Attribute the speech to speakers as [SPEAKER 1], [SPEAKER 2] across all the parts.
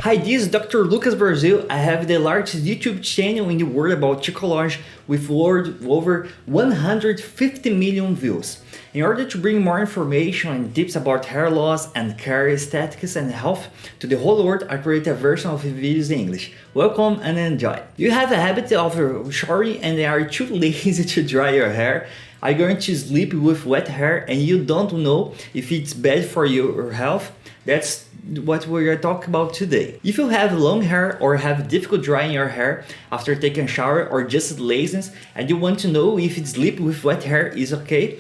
[SPEAKER 1] Hi, this is Dr. Lucas Brazil. I have the largest YouTube channel in the world about trichology with over 150 million views. In order to bring more information and tips about hair loss and care, aesthetics and health to the whole world, I create a version of videos in English. Welcome and enjoy. You have a habit of showering and are too lazy to dry your hair. Are you going to sleep with wet hair and you don't know if it's bad for your health? That's what we are talking about today. If you have long hair or have difficult drying your hair after taking a shower or just laziness and you want to know if sleep with wet hair is okay,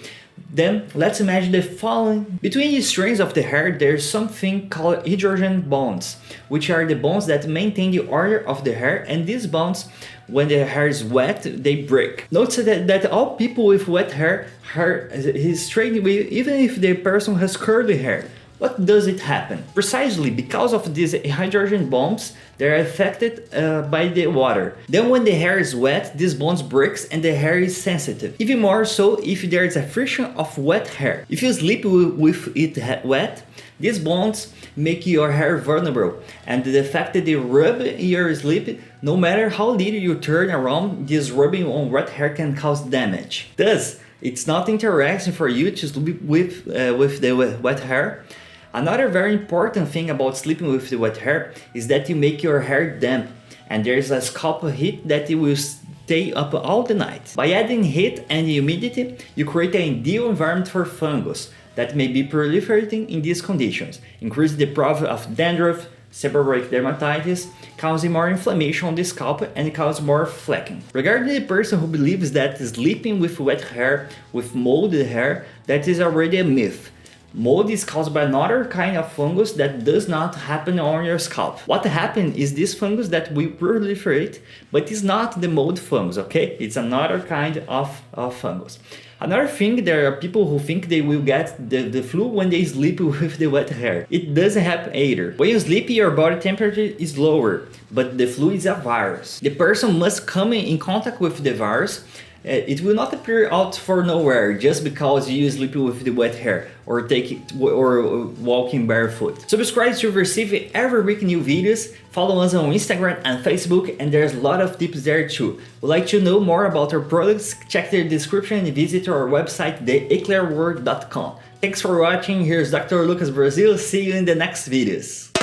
[SPEAKER 1] then let's imagine the following. Between the strands of the hair, there's something called hydrogen bonds, which are the bonds that maintain the order of the hair, and these bonds, when the hair is wet, they break. Notice that all people with wet hair is straight away, even if the person has curly hair. What does it happen? Precisely because of these hydrogen bonds, they're affected by the water. Then when the hair is wet, these bonds breaks and the hair is sensitive. Even more so if there is a friction of wet hair. If you sleep with it wet, these bonds make your hair vulnerable, and the fact that they rub in your sleep, no matter how little you turn around, this rubbing on wet hair can cause damage. Thus, it's not interesting for you to sleep with the wet hair. Another very important thing about sleeping with the wet hair is that you make your hair damp, and there is a scalp heat that it will stay up all the night. By adding heat and humidity, you create an ideal environment for fungus that may be proliferating in these conditions, increasing the problem of dandruff, seborrheic dermatitis, causing more inflammation on the scalp and cause more flaking. Regarding the person who believes that sleeping with wet hair, with molded hair, that is already a myth. Mold is caused by another kind of fungus that does not happen on your scalp. What happens is this fungus that will proliferate, but it's not the mold fungus, okay? It's another kind of fungus. Another thing, there are people who think they will get the flu when they sleep with the wet hair. It doesn't happen either. When you sleep, your body temperature is lower, but the flu is a virus. The person must come in contact with the virus. It will not appear out for nowhere just because you sleep with the wet hair or walking barefoot. Subscribe to receive every week new videos. Follow us on Instagram and Facebook, and there's a lot of tips there too. Would like to know more about our products? Check the description and visit our website, theeclairworld.com. Thanks for watching. Here's Dr. Lucas Brazil. See you in the next videos.